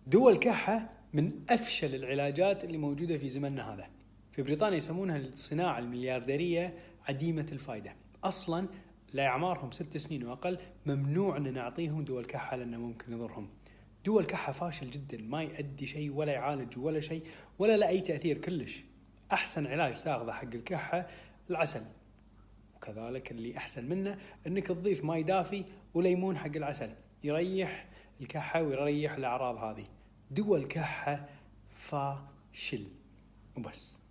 دول كحة من أفشل العلاجات اللي موجودة في زمننا هذا. في بريطانيا يسمونها الصناعة المليارديرية عديمة الفائدة. أصلا لأعمارهم 6 سنين وأقل ممنوع أن نعطيهم دول كحة لأنه ممكن يضرهم. دول كحة فاشل جدا، ما يؤدي شيء ولا يعالج ولا شيء ولا له أي تأثير كلش. أحسن علاج تاخذه حق الكحة العسل، وكذلك اللي أحسن منه أنك تضيف ماء دافي وليمون حق العسل، يريح الكحة ويريح الأعراض هذه. دول كحة فاشل وبس.